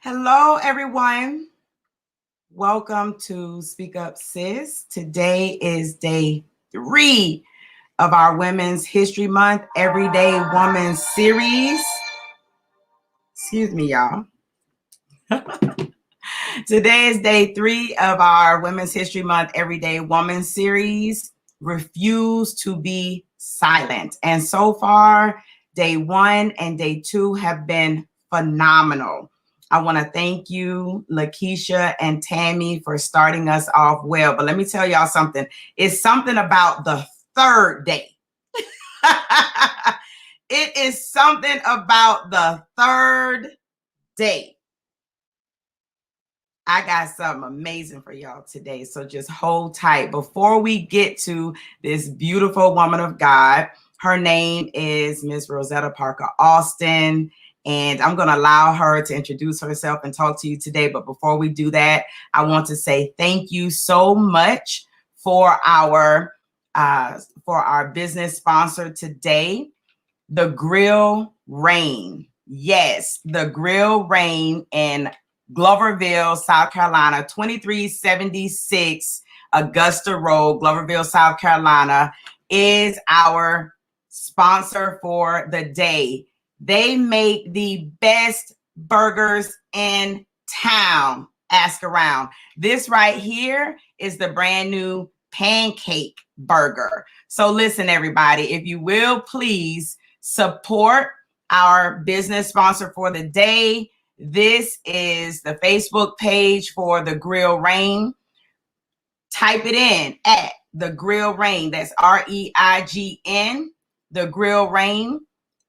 Hello, everyone. Welcome to Speak Up Sis. Today is day 3 of our Women's History Month Everyday Woman series. Excuse me, y'all. Today is day 3 of our Women's History Month Everyday Woman series, Refuse to be Silent. And so far, day 1 and day 2 have been phenomenal. I want to thank you, Lakeisha and Tammy, for starting us off well. But let me tell y'all something. It's something about the third day. It is something about the third day. I got something amazing for y'all today. So just hold tight. Before we get to this beautiful woman of God, her name is Miss Rosetta Parker Austin. And I'm going to allow her to introduce herself and talk to you today. But before we do that, I want to say thank you so much for our business sponsor today, the Grill Rain. Yes, the Grill Rain in Gloverville, South Carolina, 2376 Augusta Road, Gloverville, South Carolina, is our sponsor for the day. They make the best burgers in town. Ask around. This right here is the brand new pancake burger. So listen, everybody, if you will, please support our business sponsor for the day. This is the Facebook page for the Grill Rain. Type it in at the Grill Rain. That's REIGN, the Grill Rain,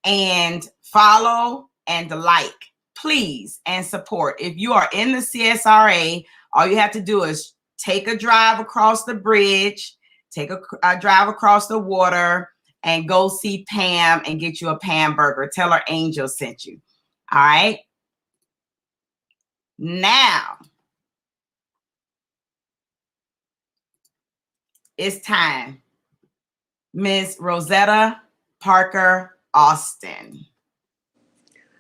and follow and like, please, and support. If you are in the CSRA, all you have to do is take a drive across the bridge, take a drive across the water, and go see Pam and get you a Pam burger. Tell her Angel sent you. All right. Now, it's time. Miss Rosetta Parker Austin.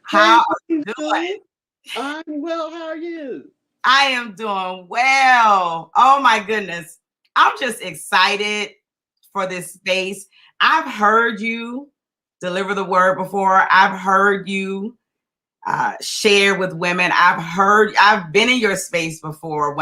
How are you doing? I'm well. How are you? I am doing well. Oh my goodness. I'm just excited for this space. I've heard you deliver the word before. I've heard you share with women. I've been in your space before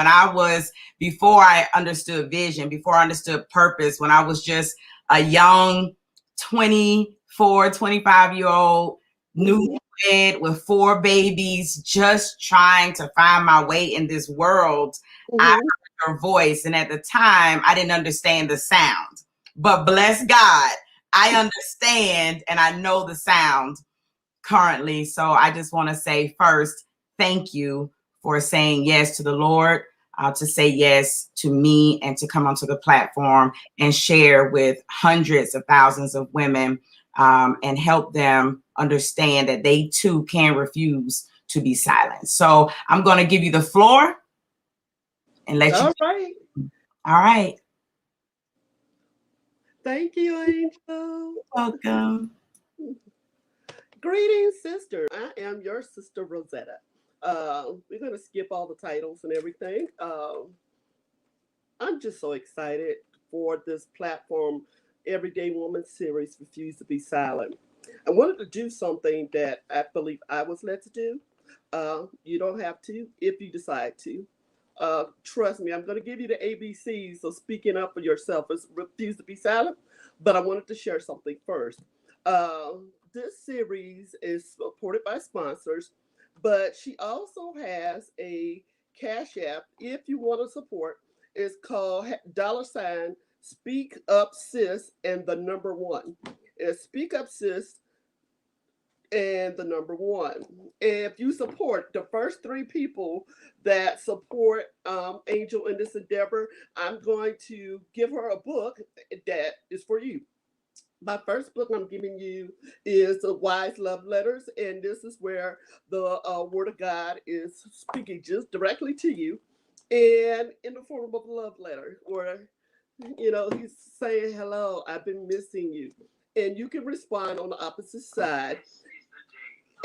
before I understood vision, before I understood purpose, when I was just a young 24, 25-year-old newlywed with 4 babies, just trying to find my way in this world. I heard your voice. And at the time, I didn't understand the sound. But bless God, I understand and I know the sound currently. So I just want to say first, thank you for saying yes to the Lord, to say yes to me, and to come onto the platform and share with hundreds of thousands of women and help them understand that they too can refuse to be silent. So I'm going to give you the floor and let you. All right. All right. Thank you, Angel. Welcome. Greetings, sister. I am your sister, Rosetta. We're going to skip all the titles and everything. I'm just so excited for this platform, Everyday Woman series, Refuse to be Silent. I wanted to do something that I believe I was led to do. You don't have to if you decide to. Trust me, I'm going to give you the ABCs. So speaking up for yourself is refuse to be silent. But I wanted to share something first. This series is supported by sponsors, but she also has a Cash App. If you want to support, it's called $ Speak Up Sis and the number 1. It's Speak Up Sis and the number 1. If you support the first 3 people that support Angel in this endeavor, I'm going to give her a book that is for you. My first book I'm giving you is The Wise Love Letters, and this is where the Word of God is speaking just directly to you. and in the form of a love letter, where he's saying, hello, I've been missing you. And you can respond on the opposite side.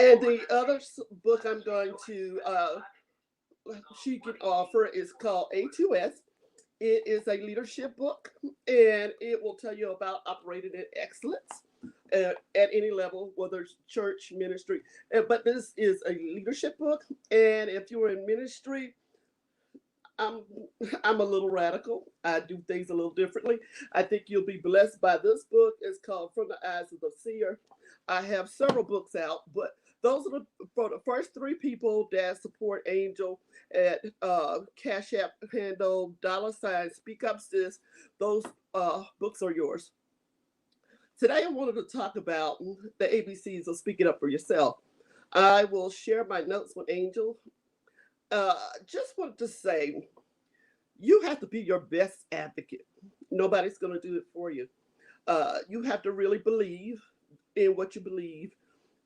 And the other book I'm going to she can offer is called A2S. It is a leadership book, and it will tell you about operating in excellence at any level, whether it's church, ministry. But this is a leadership book, and if you're in ministry, I'm I'm a little radical. I do things a little differently. I think you'll be blessed by this book. It's called From the Eyes of the Seer. I have several books out, but those are for the first three people that support Angel at Cash App handle $ Speak Up Sis. Those books are yours. Today I wanted to talk about the ABCs of speaking up for yourself. I will share my notes with Angel. Just wanted to say you have to be your best advocate. Nobody's going to do it for you. You have to really believe in what you believe,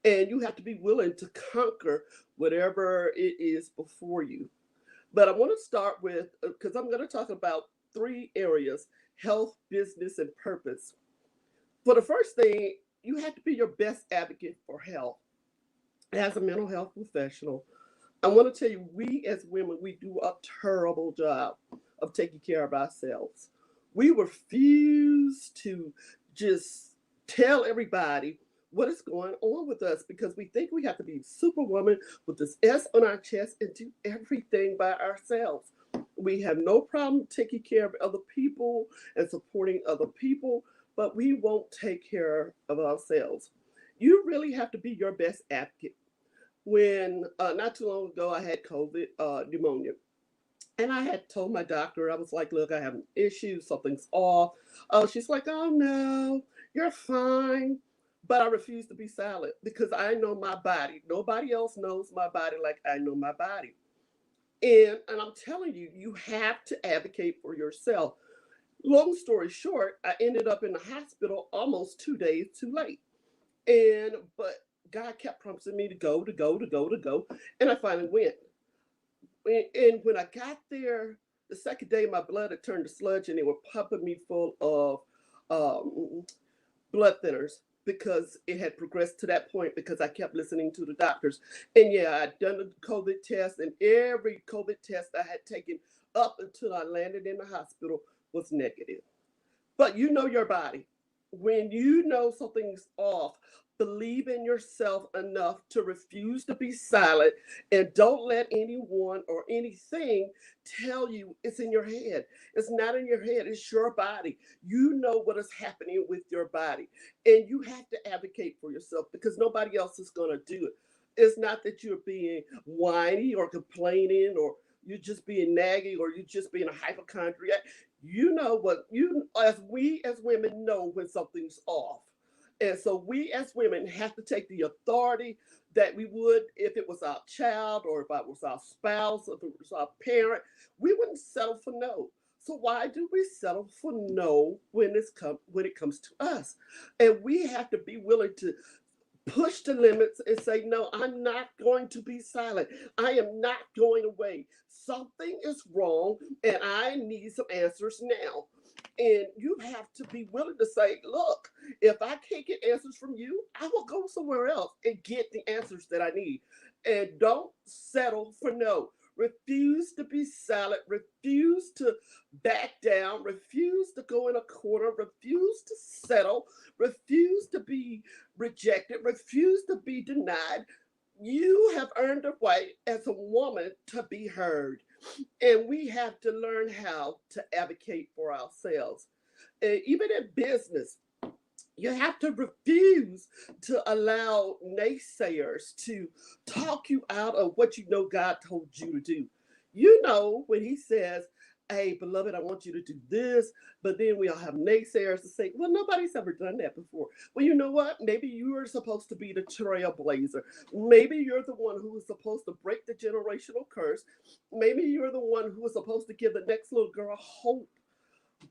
and you have to be willing to conquer whatever it is before you. But I want to start with, because I'm going to talk about three areas: health, business, and purpose. For the first thing, you have to be your best advocate for health. As a mental health professional, I want to tell you, we as women, we do a terrible job of taking care of ourselves. We refuse to just tell everybody what is going on with us because we think we have to be superwoman with this S on our chest and do everything by ourselves. We have no problem taking care of other people and supporting other people, but we won't take care of ourselves. You really have to be your best advocate. When not too long ago, I had COVID pneumonia. And I had told my doctor, I was like, look, I have an issue, something's off. Oh, she's like, oh no, you're fine. But I refuse to be silent because I know my body. Nobody else knows my body like I know my body. And I'm telling you, you have to advocate for yourself. Long story short, I ended up in the hospital almost 2 days too late. But God kept promising me to go, to go, to go, to go. And I finally went. And when I got there, the second day, my blood had turned to sludge, and they were pumping me full of blood thinners because it had progressed to that point because I kept listening to the doctors. And yeah, I'd done the COVID test, and every COVID test I had taken up until I landed in the hospital was negative. But you know your body. When you know something's off, believe in yourself enough to refuse to be silent and don't let anyone or anything tell you it's in your head. It's not in your head, it's your body. You know what is happening with your body. And you have to advocate for yourself because nobody else is going to do it. It's not that you're being whiny or complaining or you're just being nagging or you're just being a hypochondriac. You know what you as we as women know when something's off. And so we as women have to take the authority that we would if it was our child or if it was our spouse or if it was our parent. We wouldn't settle for no. So why do we settle for no when it comes to us? And we have to be willing to push the limits and say, no, I'm not going to be silent. I am not going away. Something is wrong and I need some answers now. And you have to be willing to say, look, if I can't get answers from you, I will go somewhere else and get the answers that I need. And don't settle for no. Refuse to be silent. Refuse to back down. Refuse to go in a corner. Refuse to settle. Refuse to be rejected. Refuse to be denied. You have earned a right as a woman to be heard. And we have to learn how to advocate for ourselves. Even in business, you have to refuse to allow naysayers to talk you out of what you know God told you to do. You know, when He says, hey, beloved, I want you to do this, but then we all have naysayers to say, well, nobody's ever done that before. Well, you know what? Maybe you are supposed to be the trailblazer. Maybe you're the one who is supposed to break the generational curse. Maybe you're the one who is supposed to give the next little girl hope.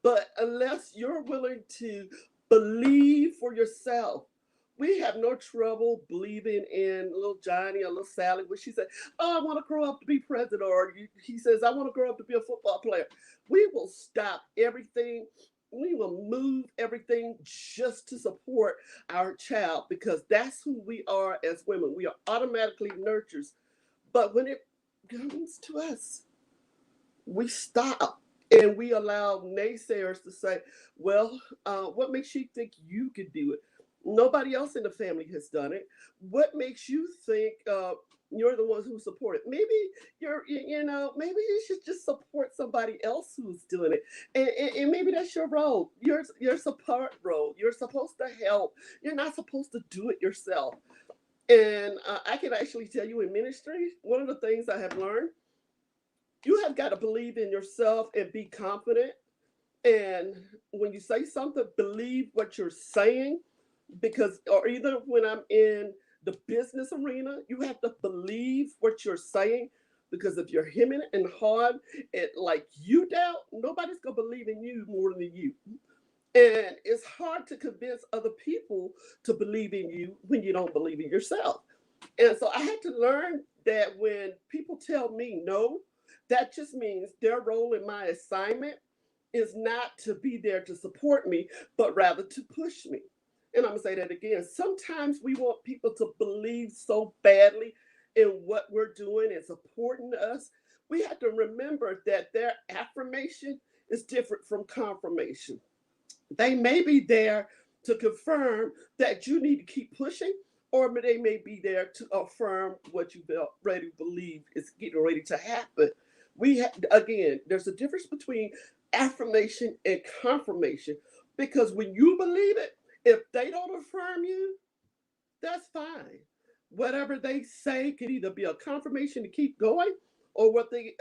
But unless you're willing to believe for yourself, We have no trouble believing in little Johnny or little Sally when she said, "Oh, I want to grow up to be president," or he says, "I want to grow up to be a football player." We will stop everything. We will move everything just to support our child because that's who we are as women. We are automatically nurturers. But when it comes to us, we stop and we allow naysayers to say, well, what makes you think you could do it? Nobody else in the family has done it. What makes you think you're the ones who support it? Maybe maybe you should just support somebody else who's doing it. And maybe that's your role, your support role. You're supposed to help. You're not supposed to do it yourself. And I can actually tell you in ministry, one of the things I have learned, you have got to believe in yourself and be confident. And when you say something, believe what you're saying. Because, or either when I'm in the business arena, you have to believe what you're saying. Because if you're hemming and hawing it like you doubt, nobody's going to believe in you more than you. And it's hard to convince other people to believe in you when you don't believe in yourself. And so I had to learn that when people tell me no, that just means their role in my assignment is not to be there to support me, but rather to push me. And I'm gonna say that again. Sometimes we want people to believe so badly in what we're doing and supporting us. We have to remember that their affirmation is different from confirmation. They may be there to confirm that you need to keep pushing, or they may be there to affirm what you already believe is getting ready to happen. Again, there's a difference between affirmation and confirmation because when you believe it, if they don't affirm you, that's fine. Whatever they say could either be a confirmation to keep going, or what they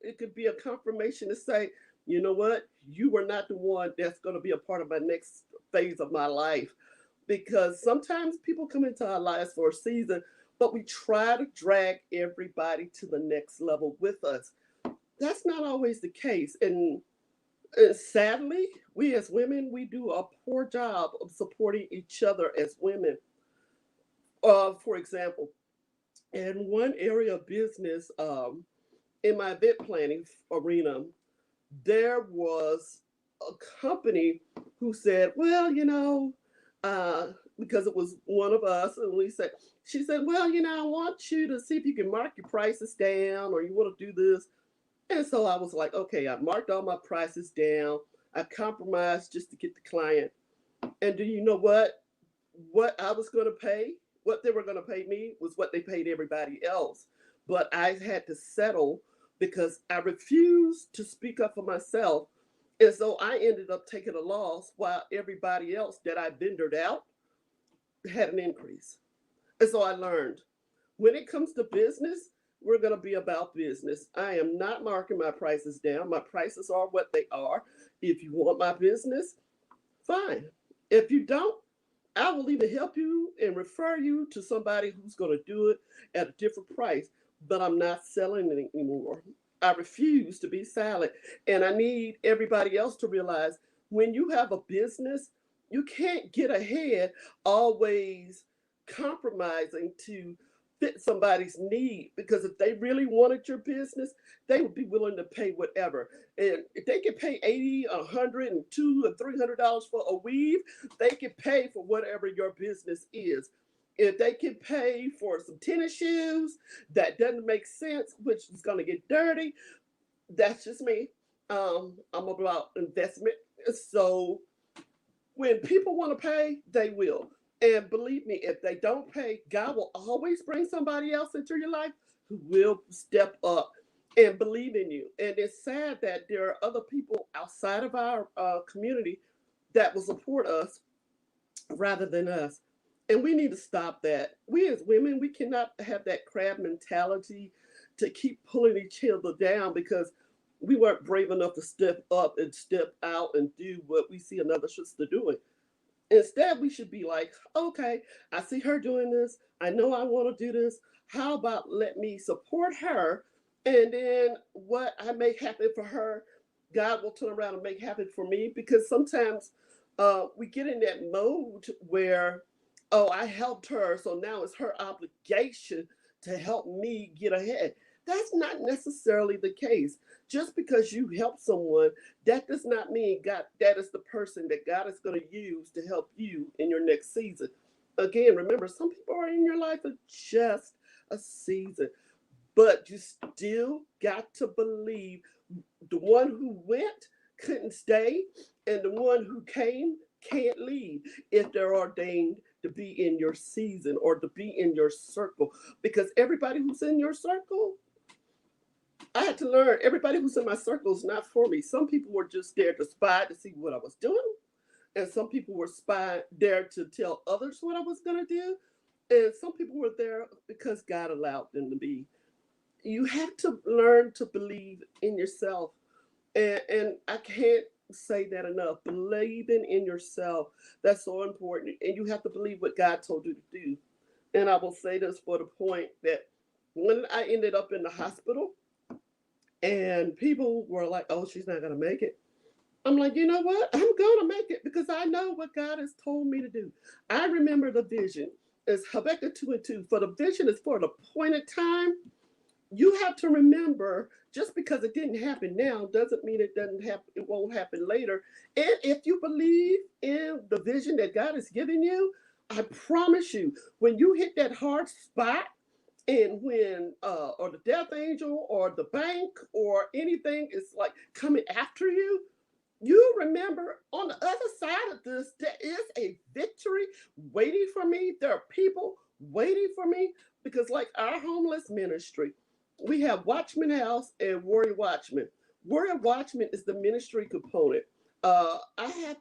it could be a confirmation to say, you know what, you were not the one that's going to be a part of my next phase of my life. Because sometimes people come into our lives for a season, but we try to drag everybody to the next level with us. That's not always the case, and sadly, we as women we do a poor job of supporting each other as women. For example, in one area of business, in my event planning arena, there was a company who said, well, because it was one of us, and she said, well, I want you to see if you can mark your prices down or you want to do this. And so I was like, okay, I marked all my prices down. I compromised just to get the client. And do you know what? What I was going to pay, what they were going to pay me was what they paid everybody else. But I had to settle because I refused to speak up for myself. And so I ended up taking a loss while everybody else that I vendored out had an increase. And so I learned when it comes to business, we're going to be about business. I am not marking my prices down. My prices are what they are. If you want my business, fine. If you don't, I will either help you and refer you to somebody who's going to do it at a different price, but I'm not selling it anymore. I refuse to be silent. And I need everybody else to realize when you have a business, you can't get ahead always compromising to fit somebody's need because if they really wanted your business, they would be willing to pay whatever. And if they can pay 80, 100, and $200 and $300 for a weave, they can pay for whatever your business is. If they can pay for some tennis shoes that doesn't make sense, which is going to get dirty, that's just me. I'm about investment. So when people want to pay, they will. And believe me, if they don't pay, God will always bring somebody else into your life who will step up and believe in you. And it's sad that there are other people outside of our community that will support us rather than us. And we need to stop that. We as women, we cannot have that crab mentality to keep pulling each other down because we weren't brave enough to step up and step out and do what we see another sister doing. Instead, we should be like, okay, I see her doing this. I know I want to do this. How about let me support her? And then what I make happen for her, God will turn around and make happen for me. Because sometimes we get in that mode where oh, I helped her, so now it's her obligation to help me get ahead. That's not necessarily the case. Just because you help someone, that does not mean God, that is the person that God is going to use to help you in your next season. Again, remember, some people are in your life for just a season, but you still got to believe the one who went couldn't stay, and the one who came can't leave if they're ordained to be in your season or to be in your circle. Because everybody who's in your circle, I had to learn everybody who's in my circle is not for me. Some people were just there to spy to see what I was doing, and some people were there to tell others what I was going to do, and some people were there because God allowed them to be. You have to learn to believe in yourself, and I can't say that enough. Believing in yourself, that's so important, and you have to believe what God told you to do. And I will say this for the point that when I ended up in the hospital and people were like, oh, she's not going to make it, I'm like, you know what? I'm going to make it because I know what God has told me to do. I remember the vision. It's Habakkuk 2:2. For the vision is for an appointed time. You have to remember, just because it didn't happen now doesn't mean it doesn't happen, it won't happen later. And if you believe in the vision that God has given you, I promise you, when you hit that hard spot, and when or the death angel or the bank or anything is like coming after you, you remember on the other side of this, there is a victory waiting for me. There are people waiting for me because, like our homeless ministry, we have Watchman House and Warrior Watchman. Warrior Watchman is the ministry component. I have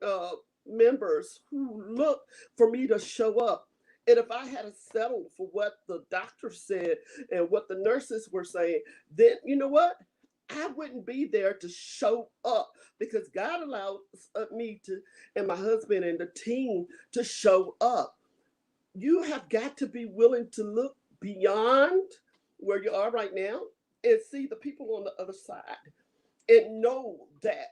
uh, members who look for me to show up. And if I had to settle for what the doctor said and what the nurses were saying, then you know what? I wouldn't be there to show up because God allowed me to, and my husband and the team to show up. You have got to be willing to look beyond where you are right now and see the people on the other side and know that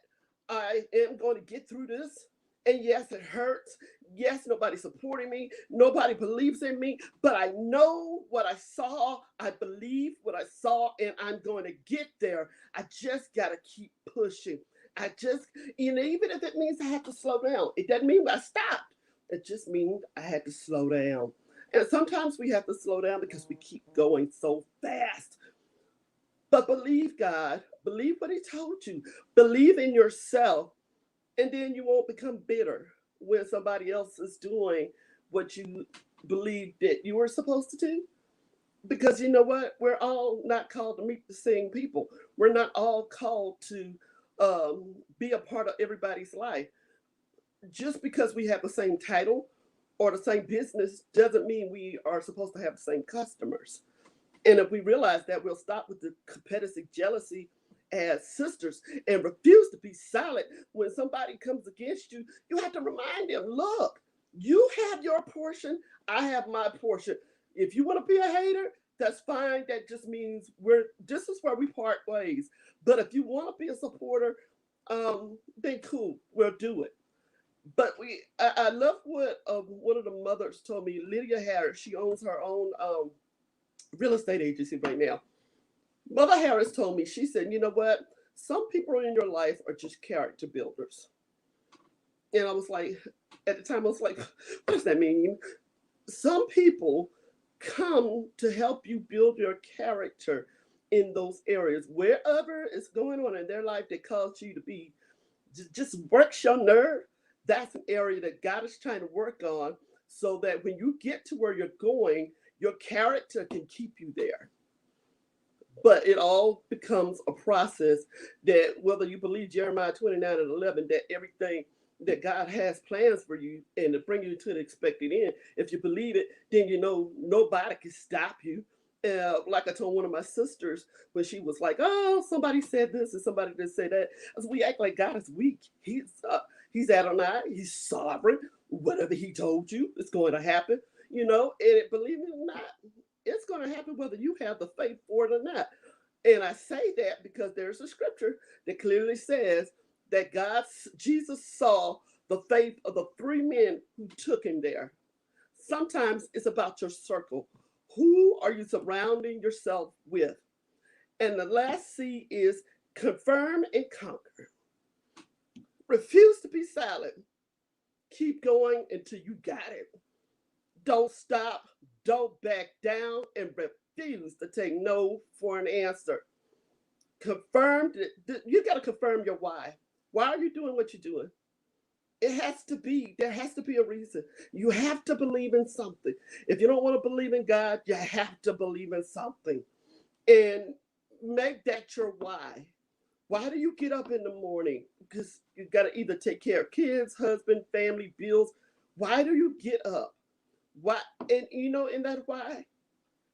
I am going to get through this. And yes, it hurts. Yes, nobody's supporting me. Nobody believes in me. But I know what I saw. I believe what I saw, and I'm going to get there. I just got to keep pushing. I just, even if it means I have to slow down, it doesn't mean I stopped. It just means I had to slow down. And sometimes we have to slow down because we keep going so fast. But believe God, believe what He told you, believe in yourself, and then you won't become bitter when somebody else is doing what you believe that you were supposed to do. Because you know what? We're all not called to meet the same people. We're not all called to be a part of everybody's life. Just because we have the same title or the same business doesn't mean we are supposed to have the same customers. And if we realize that, we'll stop with the competitive jealousy as sisters and refuse to be silent when somebody comes against you. You have to remind them, look, you have your portion, I have my portion. If you want to be a hater, that's fine. That just means this is where we part ways. But if you want to be a supporter, then cool, we'll do it. But I love what one of the mothers told me, Lydia Harris. She owns her own real estate agency right now. Mother Harris told me, she said, you know what? Some people in your life are just character builders. And I was like, at the time, I was like, what does that mean? Some people come to help you build your character in those areas. Wherever is going on in their life that caused you to be, just works your nerve. That's an area that God is trying to work on so that when you get to where you're going, your character can keep you there. But it all becomes a process that whether you believe Jeremiah 29:11, that everything that God has plans for you and to bring you to the expected end, if you believe it, then you know nobody can stop you. Like I told one of my sisters when she was like, "Oh, somebody said this and somebody did say that," I said, "We act like God is weak. He's Adonai. He's sovereign. Whatever He told you, it's going to happen. You know, and believe it or not, it's going to happen whether you have the faith for it or not." And I say that because there's a scripture that clearly says that Jesus saw the faith of the three men who took Him there. Sometimes it's about your circle. Who are you surrounding yourself with? And the last C is confirm and conquer. Refuse to be silent. Keep going until you got it. Don't stop. Don't back down and refuse to take no for an answer. Confirm. You got to confirm your why. Why are you doing what you're doing? There has to be a reason. You have to believe in something. If you don't want to believe in God, you have to believe in something. And make that your why. Why do you get up in the morning? Because you got to either take care of kids, husband, family, bills. Why do you get up? Why? And in that why,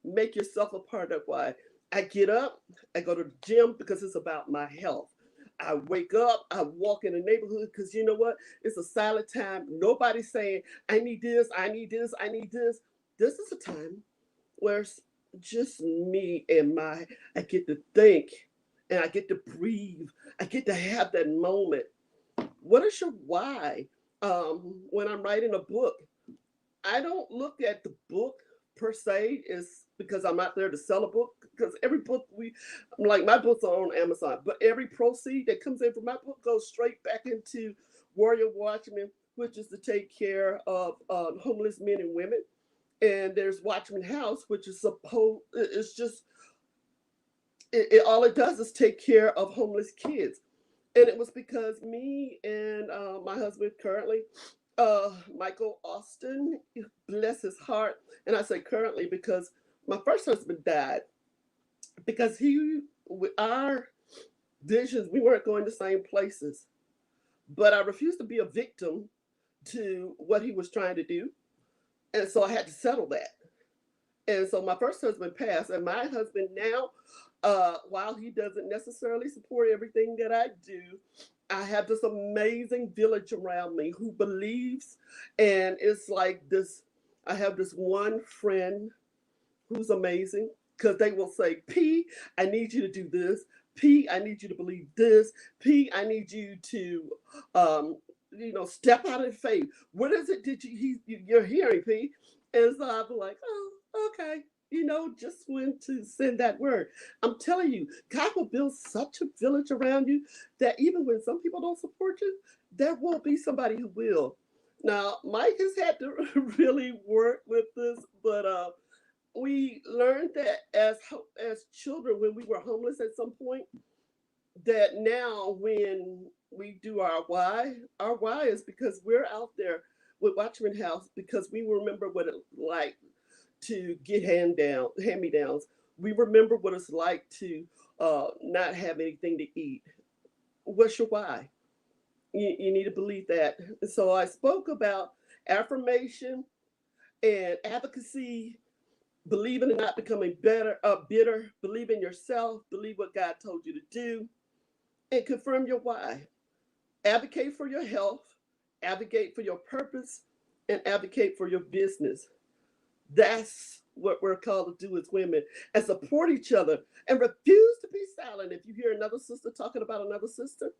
make yourself a part of why. I get up, I go to the gym because it's about my health. I wake up, I walk in the neighborhood because you know what? It's a silent time. Nobody's saying, I need this, I need this, I need this. This is a time where it's just me and I get to think and I get to breathe. I get to have that moment. What is your why? When I'm writing a book, I don't look at the book per se is because I'm out there to sell a book. Because every book like my books are on Amazon, but every proceed that comes in from my book goes straight back into Warrior Watchman, which is to take care of homeless men and women. And there's Watchman House, which is it's just all it does is take care of homeless kids. And it was because me and my husband currently, Michael Austin, bless his heart. And I say currently because my first husband died because with our visions, we weren't going the same places. But I refused to be a victim to what he was trying to do. And so I had to settle that. And so my first husband passed, and my husband now, while he doesn't necessarily support everything that I do, I have this amazing village around me who believes, and it's like this. I have this one friend who's amazing because they will say, P, I need you to do this. P, I need you to believe this. P, I need you to, step out in faith. What is it that you're hearing, P? And so I'll be like, oh, okay. Just when to send that word. I'm telling you, God will build such a village around you that even when some people don't support you, there will be somebody who will. Now, Mike has had to really work with this, but we learned that as children when we were homeless at some point, that now when we do our why is because we're out there with Watchman House because we remember what it like to get hand me downs. We remember what it's like to not have anything to eat. What's your why? You need to believe that. So I spoke about affirmation and advocacy, believing and not becoming bitter, believe in yourself, believe what God told you to do, and confirm your why. Advocate for your health, advocate for your purpose, and advocate for your business. That's what we're called to do as women and support each other and refuse to be silent. If you hear another sister talking about another sister,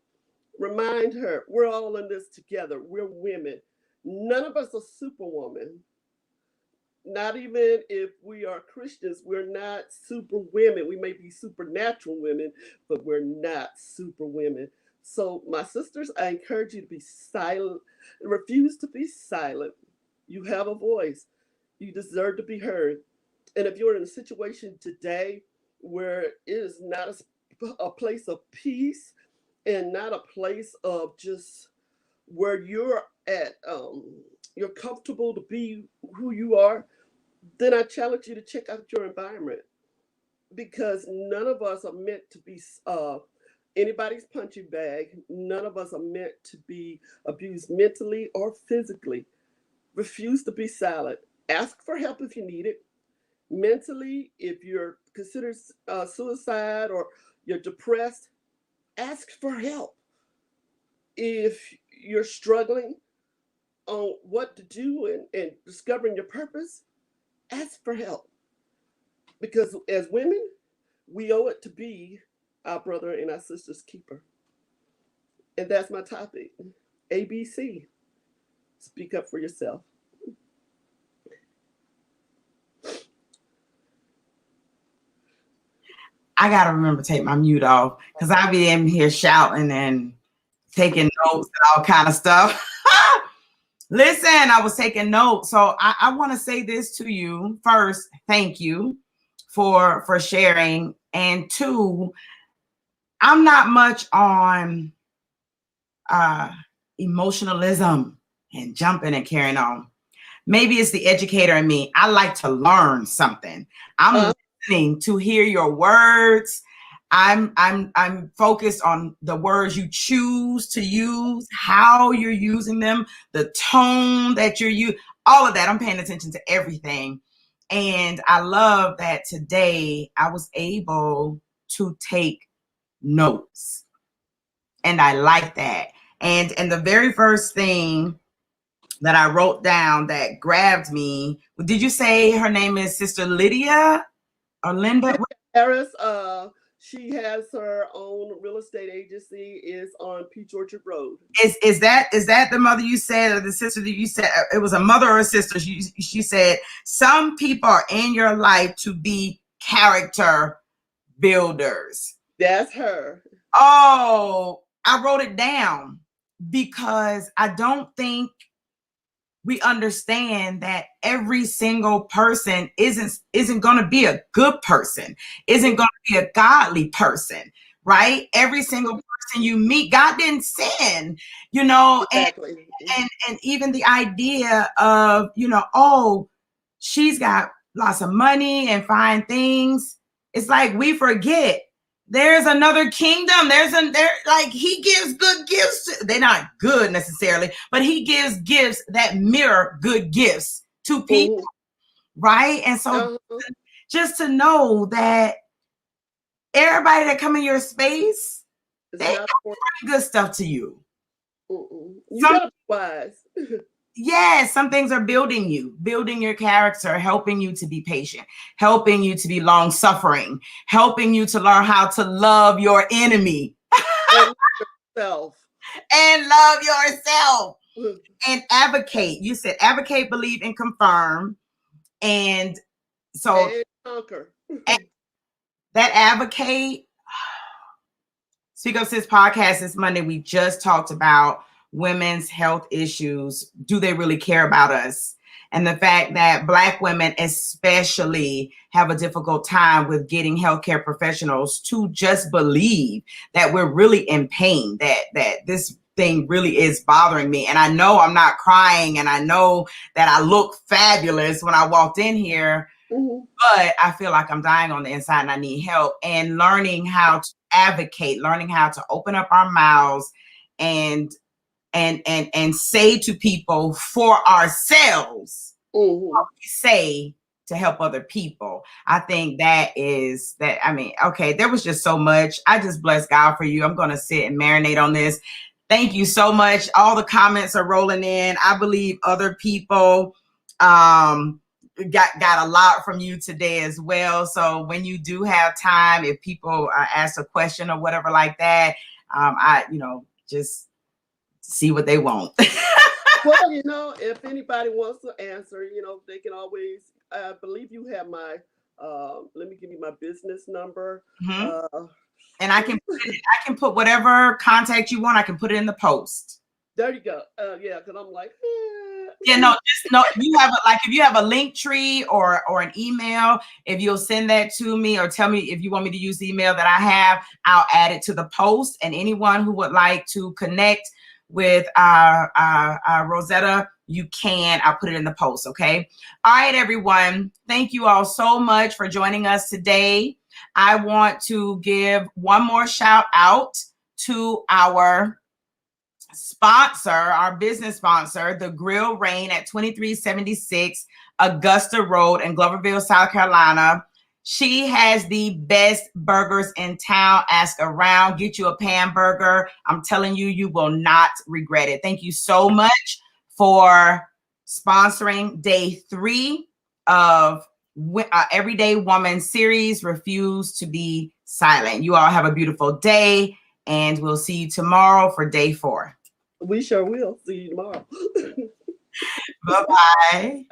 remind her we're all in this together. We're women. None of us are superwoman. Not even if we are Christians, we're not super women. We may be supernatural women, but we're not super women. So, my sisters, I encourage you to be silent. Refuse to be silent. You have a voice. You deserve to be heard. And if you're in a situation today where it is not a place of peace and not a place of just where you're at, you're comfortable to be who you are, then I challenge you to check out your environment because none of us are meant to be anybody's punching bag. None of us are meant to be abused mentally or physically. Refuse to be silent. Ask for help if you need it. Mentally, if you're considered suicide or you're depressed, ask for help. If you're struggling on what to do and discovering your purpose, ask for help. Because as women, we owe it to be our brother and our sister's keeper. And that's my topic. ABC. Speak up for yourself. I gotta remember to take my mute off because I be in here shouting and taking notes and all kind of stuff. Listen, I was taking notes. So I want to say this to you. First, thank you for sharing. And two, I'm not much on emotionalism and jumping and carrying on. Maybe it's the educator in me. I like to learn something. I'm listening to hear your words. I'm focused on the words you choose to use, how you're using them, the tone that you're using, all of that. I'm paying attention to everything. And I love that today I was able to take notes. And I like that. And the very first thing that I wrote down that grabbed me, did you say her name is Sister Lydia or Linda? Harris, she has her own real estate agency, is on Peach Orchard Road. Is that the mother you said, or the sister that you said? It was a mother or a sister. She said, some people are in your life to be character builders. That's her. Oh, I wrote it down because I don't think we understand that every single person isn't going to be a good person, isn't going to be a godly person, right? Every single person you meet, God didn't sin, you know. Exactly. And even the idea of, you know, oh, she's got lots of money and fine things. It's like we forget there's another kingdom. Like he gives good gifts. They're not good necessarily, but he gives gifts that mirror good gifts to people, right? And so just to know that everybody that come in your space, they bring good stuff to you. You gotta be wise. Yes, some things are building you, building your character, helping you to be patient, helping you to be long-suffering, helping you to learn how to love your enemy. And love yourself. And advocate. You said advocate, believe, and confirm. And so and conquer. That advocate. Speak Up Sis podcast this Monday. We just talked about women's health issues. Do they really care about us? And the fact that Black women especially have a difficult time with getting healthcare professionals to just believe that we're really in pain, that this thing really is bothering me. And I know I'm not crying, and I know that I look fabulous when I walked in here, but I feel like I'm dying on the inside and I need help. And learning how to advocate, learning how to open up our mouths and say to people for ourselves what we say to help other people. I think that is that. I mean, okay, there was just so much. I just bless God for you. I'm going to sit and marinate on this. Thank you so much. All the comments are rolling in. I believe other people got a lot from you today as well. So when you do have time, if people ask a question or whatever like that, I just see what they want. Well, if anybody wants to answer, they can always, I believe you have my, let me give you my business number. And I can put whatever contact you want. I can put it in the post. There you go. Yeah, because I'm like, Yeah, no, you have if you have a link tree or an email, if you'll send that to me or tell me if you want me to use the email that I have, I'll add it to the post. And anyone who would like to connect with Rosetta, you can. I'll put it in the post. Okay. All right, everyone. Thank you all so much for joining us today. I want to give one more shout out to our sponsor, our business sponsor, the Grill Rain at 2376 Augusta Road in Gloverville, South Carolina. She has the best burgers in town. Ask around, get you a pan burger. I'm telling you, you will not regret it. Thank you so much for sponsoring day 3 of Everyday Woman series, Refuse to Be Silent. You all have a beautiful day, and we'll see you tomorrow for day 4. We sure will. See you tomorrow. Bye-bye.